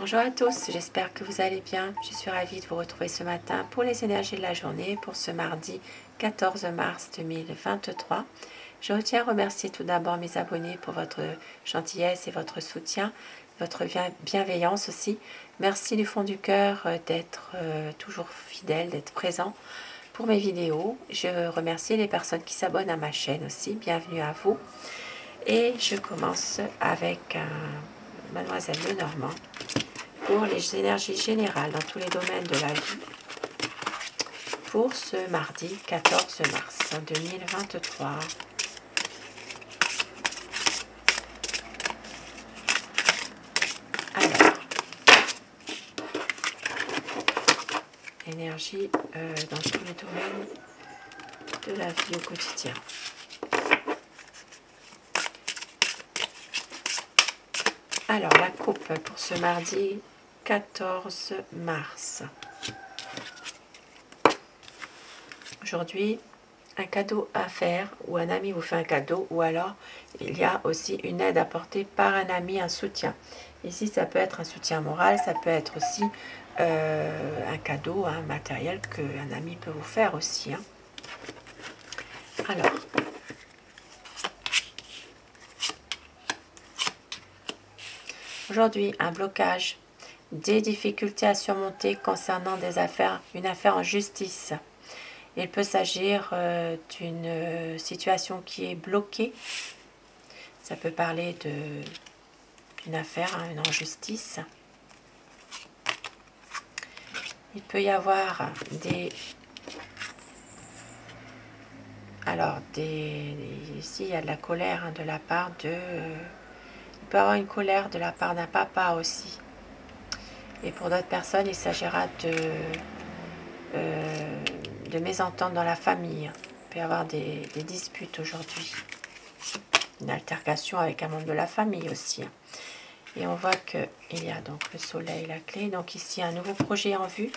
Bonjour à tous, j'espère que vous allez bien. Je suis ravie de vous retrouver ce matin pour les énergies de la journée pour ce mardi 14 mars 2023. Je tiens à remercier tout d'abord mes abonnés pour votre gentillesse et votre soutien, votre bienveillance aussi. Merci du fond du cœur d'être toujours fidèle, d'être présent pour mes vidéos. Je remercie les personnes qui s'abonnent à ma chaîne aussi. Bienvenue à vous. Et je commence avec Mademoiselle Lenormand pour les énergies générales dans tous les domaines de la vie pour ce mardi 14 mars 2023. Alors, énergie dans tous les domaines de la vie au quotidien. Alors, la coupe pour ce mardi 14 mars. Aujourd'hui, un cadeau à faire, ou un ami vous fait un cadeau, ou alors il y a aussi une aide apportée par un ami, un soutien. Ici, ça peut être un soutien moral, ça peut être aussi un cadeau, un matériel qu'un ami peut vous faire aussi. Alors, aujourd'hui, un blocage, des difficultés à surmonter concernant une affaire en justice. Il peut s'agir d'une situation qui est bloquée. Ça peut parler d'une affaire, une injustice. Il peut y avoir ici, il y a de la colère de la part il peut y avoir une colère de la part d'un papa aussi. Et pour d'autres personnes, il s'agira de mésententes dans la famille. Il peut y avoir des disputes aujourd'hui. Une altercation avec un membre de la famille aussi. Et on voit qu'il y a donc le soleil, la clé. Donc ici, un nouveau projet en vue.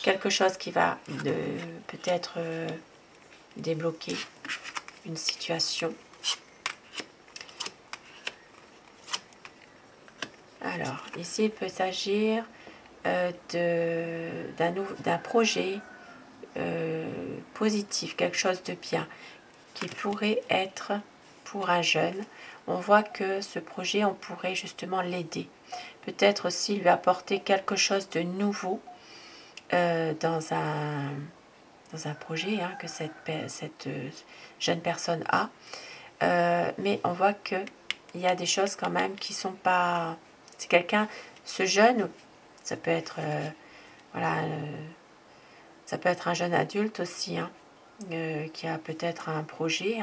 Quelque chose qui va peut-être débloquer une situation. Alors, ici, il peut s'agir d'un projet positif, quelque chose de bien, qui pourrait être pour un jeune. On voit que ce projet, on pourrait justement l'aider. Peut-être aussi lui apporter quelque chose de nouveau dans un projet que cette jeune personne a. Mais on voit qu'il y a des choses quand même qui sont pas... C'est quelqu'un, ce jeune, ça peut être... ça peut être un jeune adulte aussi, qui a peut-être un projet,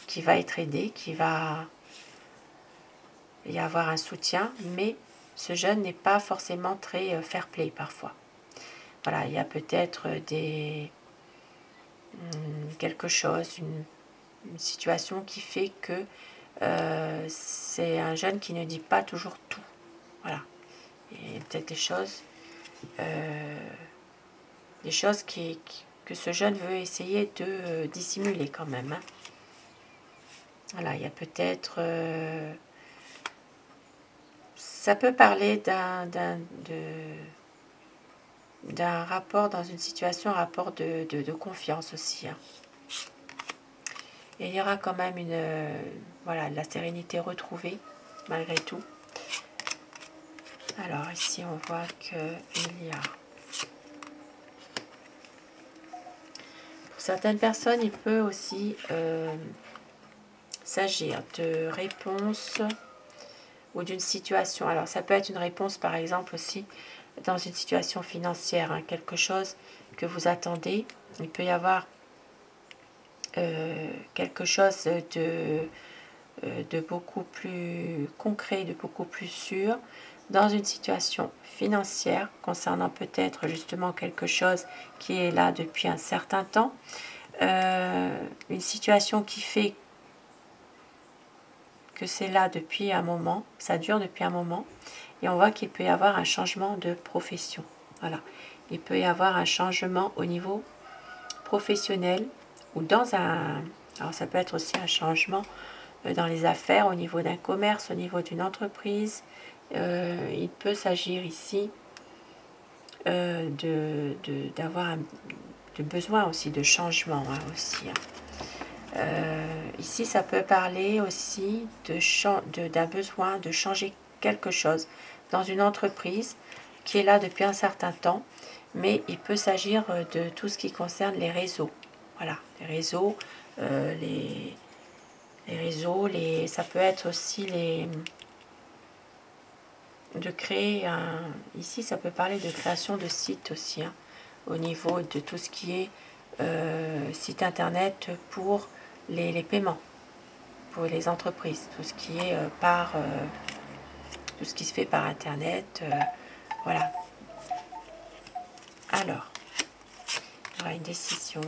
qui va être aidé, qui va y avoir un soutien, mais ce jeune n'est pas forcément très fair-play parfois. Voilà, il y a peut-être quelque chose, une situation qui fait que c'est un jeune qui ne dit pas toujours tout. Voilà, et peut-être des choses que ce jeune veut essayer de dissimuler quand même. Voilà, il y a peut-être... ça peut parler d'un rapport dans une situation, un rapport de confiance aussi. Et il y aura quand même de la sérénité retrouvée, malgré tout. Alors ici, on voit qu'il y a... Pour certaines personnes, il peut aussi s'agir de réponses ou d'une situation. Alors ça peut être une réponse par exemple aussi dans une situation financière, quelque chose que vous attendez. Il peut y avoir quelque chose de beaucoup plus concret, de beaucoup plus sûr dans une situation financière concernant peut-être justement quelque chose qui est là depuis un certain temps. Une situation qui fait que c'est là depuis un moment, ça dure depuis un moment, et on voit qu'il peut y avoir un changement de profession. Voilà, il peut y avoir un changement au niveau professionnel ou alors ça peut être aussi un changement dans les affaires, au niveau d'un commerce, au niveau d'une entreprise. il peut s'agir ici d'avoir de besoin aussi de changement hein, aussi. Ici, ça peut parler aussi d'un besoin de changer quelque chose dans une entreprise qui est là depuis un certain temps, mais il peut s'agir de tout ce qui concerne les réseaux. Voilà, les réseaux, les réseaux, ça peut être aussi de créer un... Ici, ça peut parler de création de sites aussi, hein, au niveau de tout ce qui est site internet pour les paiements, pour les entreprises, tout ce qui est tout ce qui se fait par internet, voilà. Alors, il y aura une décision.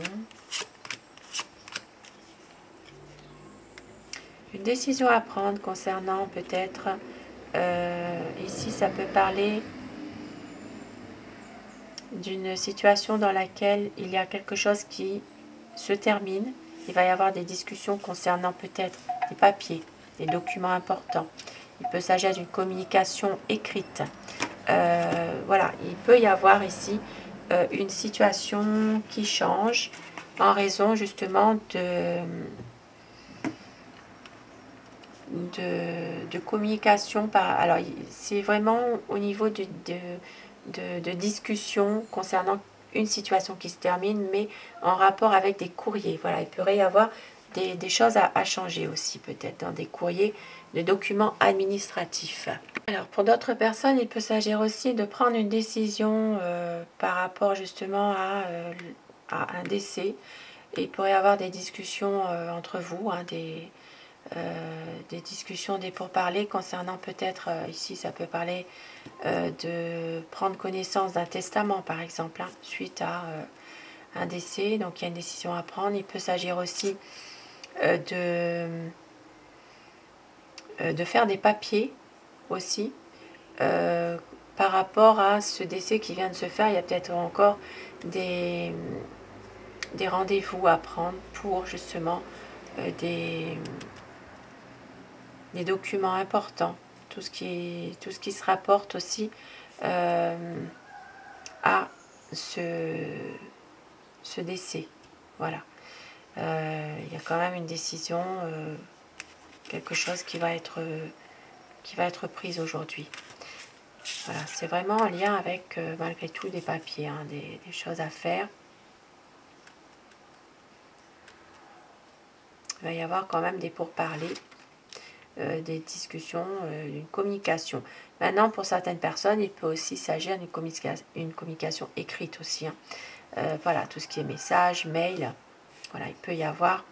Une décision à prendre concernant peut-être, ici ça peut parler d'une situation dans laquelle il y a quelque chose qui se termine. Il va y avoir des discussions concernant peut-être des papiers, des documents importants. Il peut s'agir d'une communication écrite. Voilà, il peut y avoir ici une situation qui change en raison justement de communication. Alors, c'est vraiment au niveau de discussion concernant une situation qui se termine, mais en rapport avec des courriers. Voilà, il pourrait y avoir des choses à changer aussi, peut-être, dans des courriers, de documents administratifs. Alors, pour d'autres personnes, il peut s'agir aussi de prendre une décision par rapport justement à un décès. Et il pourrait y avoir des discussions entre vous, hein, des discussions, des pourparlers concernant peut-être, ici ça peut parler de prendre connaissance d'un testament par exemple, hein, suite à un décès, donc il y a une décision à prendre. Il peut s'agir aussi de faire des papiers aussi par rapport à ce décès qui vient de se faire. Il y a peut-être encore des rendez-vous à prendre pour justement des documents importants, tout ce qui se rapporte aussi à ce décès. Voilà. Il y a quand même une décision, quelque chose qui va être prise aujourd'hui. Voilà, c'est vraiment en lien avec, malgré tout, des papiers, hein, des choses à faire. Il va y avoir quand même des pourparlers, des discussions, une communication. Maintenant, pour certaines personnes, il peut aussi s'agir d'une communication écrite aussi. Hein. Voilà, tout ce qui est message, mail. Voilà, il peut y avoir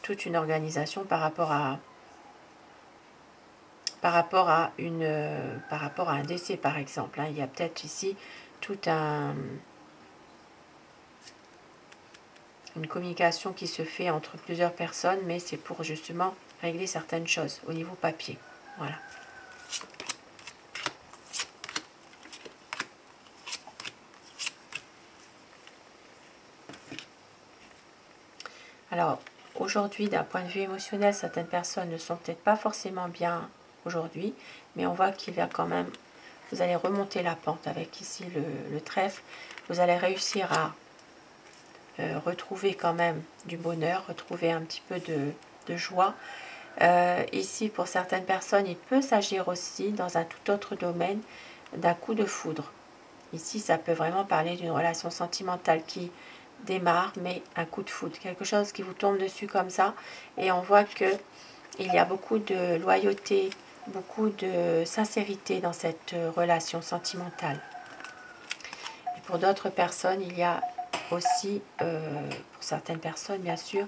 toute une organisation par rapport à un décès par exemple. Hein. Il y a peut-être ici une communication qui se fait entre plusieurs personnes, mais c'est pour justement régler certaines choses au niveau papier. Voilà. Alors, aujourd'hui, d'un point de vue émotionnel, certaines personnes ne sont peut-être pas forcément bien aujourd'hui, mais on voit qu'il y a quand même, vous allez remonter la pente avec ici le trèfle, vous allez réussir à retrouver quand même du bonheur, retrouver un petit peu de joie. Ici, pour certaines personnes, il peut s'agir aussi, dans un tout autre domaine, d'un coup de foudre. Ici, ça peut vraiment parler d'une relation sentimentale qui démarre, mais un coup de foudre, quelque chose qui vous tombe dessus comme ça, et on voit que il y a beaucoup de loyauté, beaucoup de sincérité dans cette relation sentimentale. Et pour d'autres personnes, il y a aussi, pour certaines personnes bien sûr,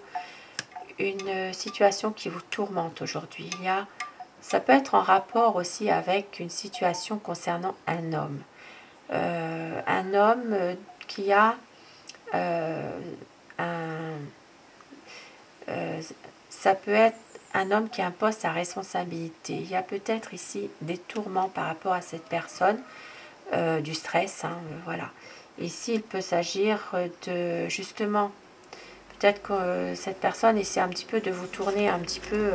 une situation qui vous tourmente aujourd'hui. Ça peut être en rapport aussi avec une situation concernant un homme. Un homme qui a ça peut être un homme qui impose sa responsabilité. Il y a peut-être ici des tourments par rapport à cette personne, du stress, hein, voilà. Ici, il peut s'agir de justement peut-être que cette personne essaie un petit peu de vous tourner un petit peu,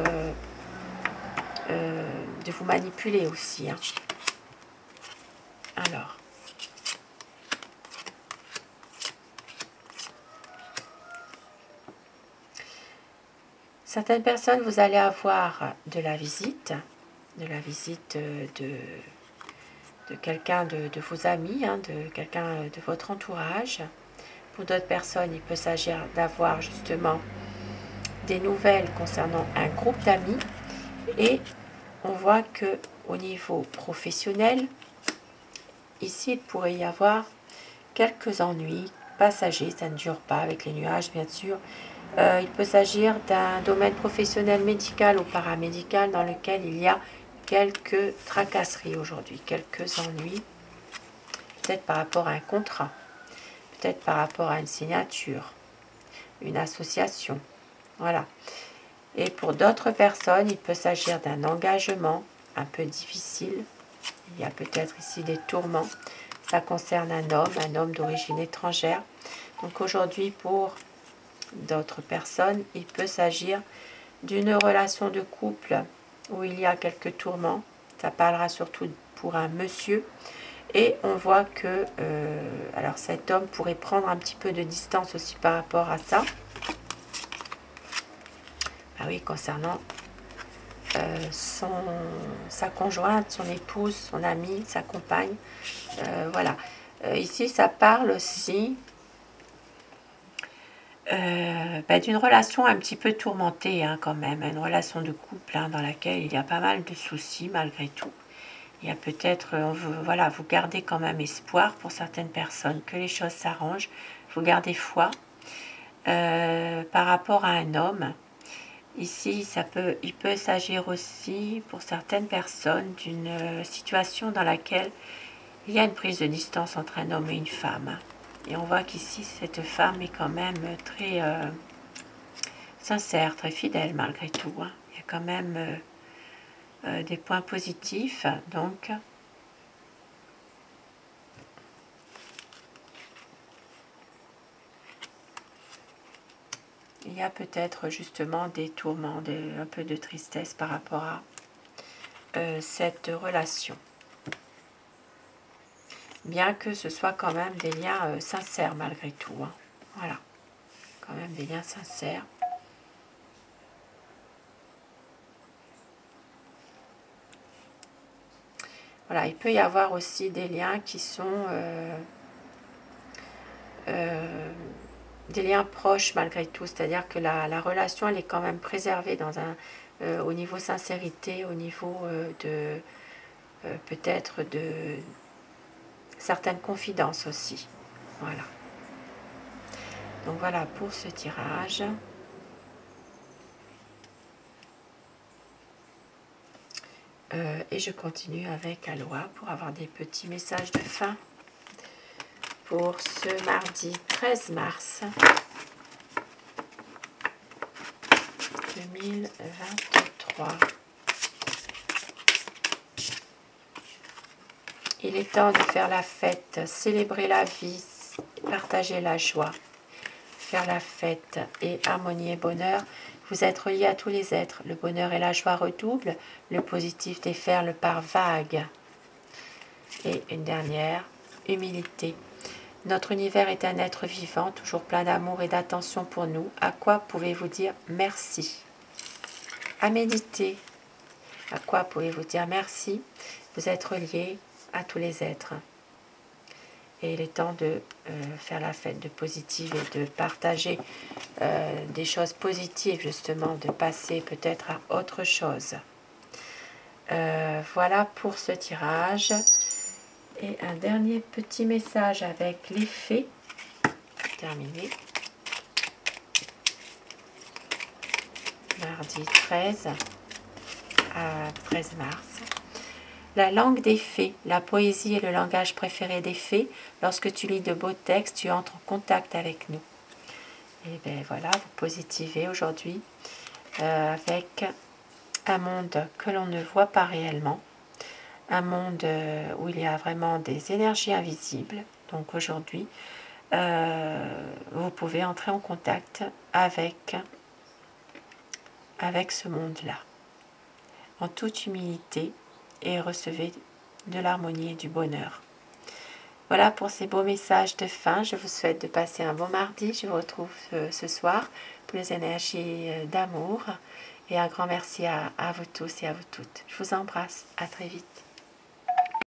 de vous manipuler aussi. Hein. Alors. Certaines personnes, vous allez avoir de la visite de quelqu'un de vos amis, hein, de quelqu'un de votre entourage. Pour d'autres personnes, il peut s'agir d'avoir justement des nouvelles concernant un groupe d'amis. Et on voit que au niveau professionnel, ici, il pourrait y avoir quelques ennuis passagers. Ça ne dure pas avec les nuages, bien sûr. Il peut s'agir d'un domaine professionnel médical ou paramédical dans lequel il y a quelques tracasseries aujourd'hui, quelques ennuis, peut-être par rapport à un contrat, peut-être par rapport à une signature, une association, voilà. Et pour d'autres personnes, il peut s'agir d'un engagement un peu difficile. Il y a peut-être ici des tourments. Ça concerne un homme d'origine étrangère. Donc aujourd'hui, pour d'autres personnes, il peut s'agir d'une relation de couple où il y a quelques tourments. Ça parlera surtout pour un monsieur. Et on voit que alors cet homme pourrait prendre un petit peu de distance aussi par rapport à ça. Ah oui, concernant sa conjointe, son épouse, son amie, sa compagne. Voilà. Ici, ça parle aussi d'une relation un petit peu tourmentée, hein, quand même. Une relation de couple, hein, dans laquelle il y a pas mal de soucis malgré tout. Il y a peut-être, voilà, vous gardez quand même espoir pour certaines personnes que les choses s'arrangent. Vous gardez foi par rapport à un homme. Ici, il peut s'agir aussi pour certaines personnes d'une situation dans laquelle il y a une prise de distance entre un homme et une femme. Et on voit qu'ici, cette femme est quand même très sincère, très fidèle malgré tout. Hein. Il y a quand même des points positifs. Donc, il y a peut-être justement des tourments, un peu de tristesse par rapport à cette relation. Bien que ce soit quand même des liens sincères malgré tout. Hein. Voilà, quand même des liens sincères. Voilà, il peut y avoir aussi des liens qui sont des liens proches malgré tout. C'est-à-dire que la relation, elle est quand même préservée dans au niveau sincérité, au niveau de peut-être de certaines confidences aussi. Voilà. Donc voilà pour ce tirage. Et je continue avec Aloha pour avoir des petits messages de fin pour ce mardi 13 mars 2023. Il est temps de faire la fête, célébrer la vie, partager la joie, faire la fête et harmonie et bonheur. Vous êtes reliés à tous les êtres. Le bonheur et la joie redoublent, le positif déferle par vagues. Et une dernière, humilité. Notre univers est un être vivant, toujours plein d'amour et d'attention pour nous. À quoi pouvez-vous dire merci? À méditer. À quoi pouvez-vous dire merci? Vous êtes reliés à tous les êtres. Et il est temps de faire la fête de positive et de partager des choses positives, justement, de passer peut-être à autre chose. Voilà pour ce tirage. Et un dernier petit message avec les fées. Terminé. Mardi 13 à 13 mars. La langue des fées, la poésie est le langage préféré des fées. Lorsque tu lis de beaux textes, tu entres en contact avec nous. Et bien voilà, vous positivez aujourd'hui avec un monde que l'on ne voit pas réellement. Un monde où il y a vraiment des énergies invisibles. Donc aujourd'hui, vous pouvez entrer en contact avec ce monde-là, en toute humilité, et recevez de l'harmonie et du bonheur. Voilà pour ces beaux messages de fin. Je vous souhaite de passer un bon mardi. Je vous retrouve ce soir pour les énergies d'amour. Et un grand merci à vous tous et à vous toutes. Je vous embrasse. À très vite.